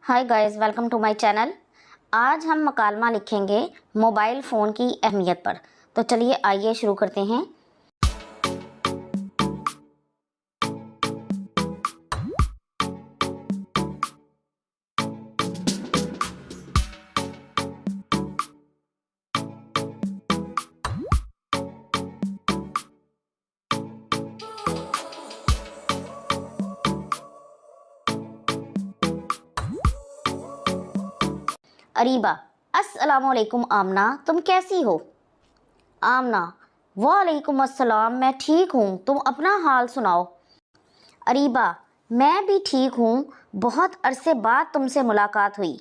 Hi guys, welcome to my channel. आज हम मकालमा लिखेंगे मोबाइल फ़ोन की अहमियत पर। तो चलिए आइए शुरू करते हैं। अरीबा: अस्सलामुअलैकुम आमना, तुम कैसी हो? आमना: वालेकुम अस्सलाम, मैं ठीक हूँ, तुम अपना हाल सुनाओ। अरीबा: मैं भी ठीक हूँ, बहुत अरसे बाद तुमसे मुलाकात हुई।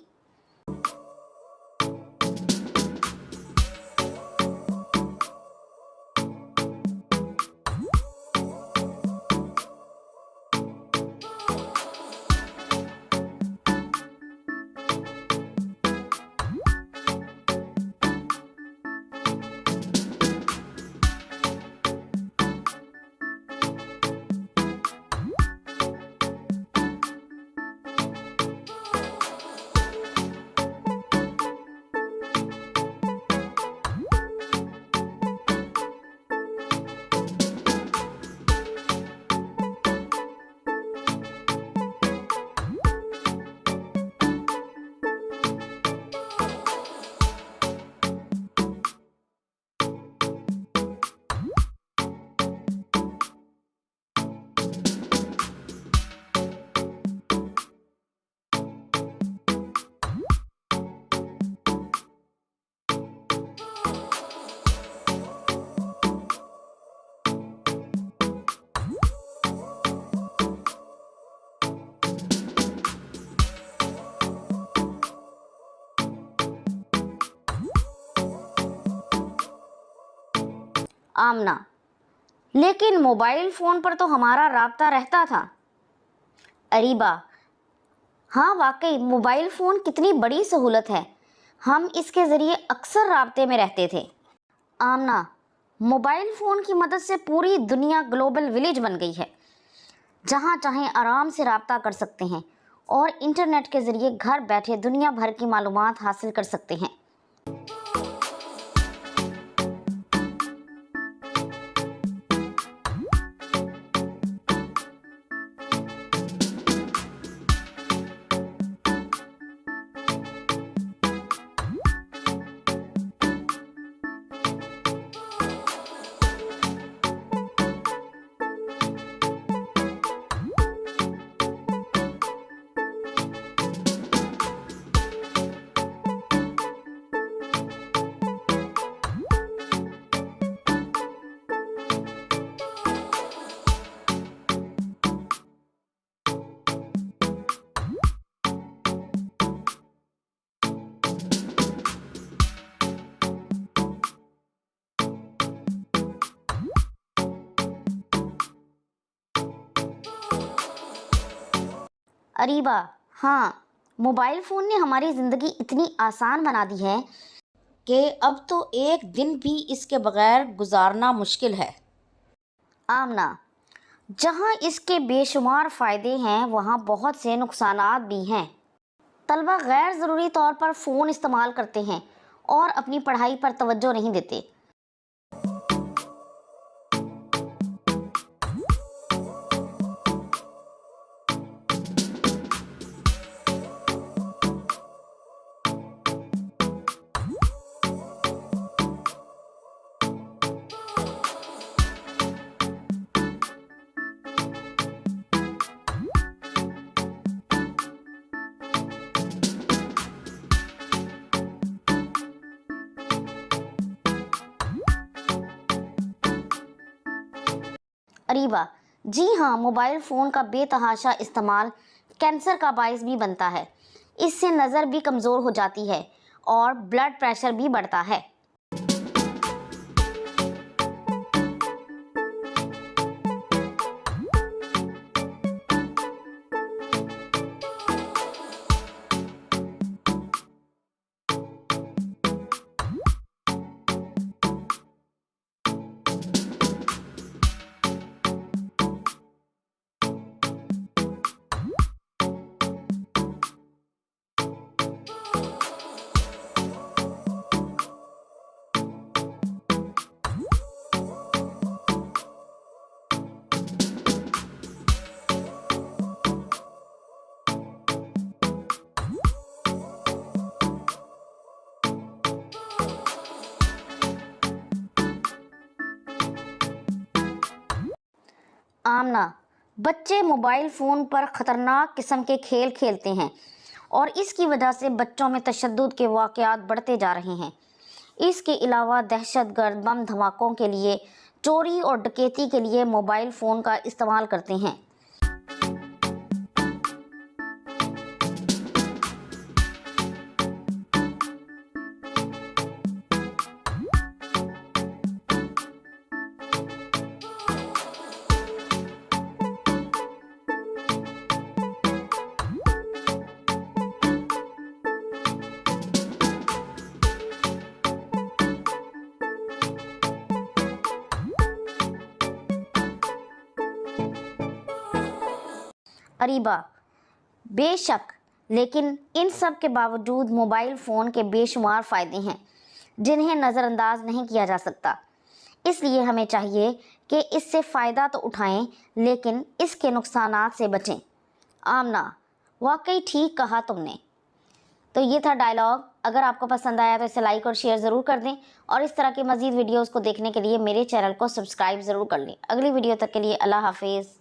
आमना: लेकिन मोबाइल फ़ोन पर तो हमारा राब्ता रहता था। अरीबा: हाँ वाकई, मोबाइल फ़ोन कितनी बड़ी सहूलत है, हम इसके ज़रिए अक्सर राब्ते में रहते थे। आमना: मोबाइल फ़ोन की मदद से पूरी दुनिया ग्लोबल विलेज बन गई है, जहाँ चाहें आराम से राब्ता कर सकते हैं और इंटरनेट के ज़रिए घर बैठे दुनिया भर की मालूमात हासिल कर सकते हैं। अरीबा: हाँ, मोबाइल फ़ोन ने हमारी ज़िंदगी इतनी आसान बना दी है कि अब तो एक दिन भी इसके बगैर गुजारना मुश्किल है। आमना: जहाँ इसके बेशुमार फ़ायदे हैं, वहाँ बहुत से नुकसानात भी हैं। तलबा गैर ज़रूरी तौर पर फ़ोन इस्तेमाल करते हैं और अपनी पढ़ाई पर तवज्जो नहीं देते। अरीबा: जी हाँ, मोबाइल फ़ोन का बेतहाशा इस्तेमाल कैंसर का बायस भी बनता है। इससे नज़र भी कमज़ोर हो जाती है और ब्लड प्रेशर भी बढ़ता है। آمنہ، بچے موبائل فون پر خطرناک قسم کے کھیل کھیلتے ہیں اور اس کی وجہ سے بچوں میں تشدد کے واقعات بڑھتے جا رہے ہیں۔ اس کے علاوہ دہشت گرد بم دھماکوں کے لیے، چوری اور ڈکیتی کے لیے موبائل فون کا استعمال کرتے ہیں۔ اریبہ، بے شک، لیکن ان سب کے باوجود موبائل فون کے بے شمار فائدے ہیں جنہیں نظر انداز نہیں کیا جا سکتا۔ اس لیے ہمیں چاہیے کہ اس سے فائدہ تو اٹھائیں لیکن اس کے نقصانات سے بچیں۔ آمنہ، واقعی ٹھیک کہا تم نے۔ تو یہ تھا ڈائلاگ۔ اگر آپ کو پسند آیا تو اسے لائک اور شیئر ضرور کر دیں، اور اس طرح کی مزید ویڈیوز کو دیکھنے کے لیے میرے چینل کو سبسکرائب ضرور کر لیں۔ اگلی ویڈیو تک کے لیے اللہ حافظ۔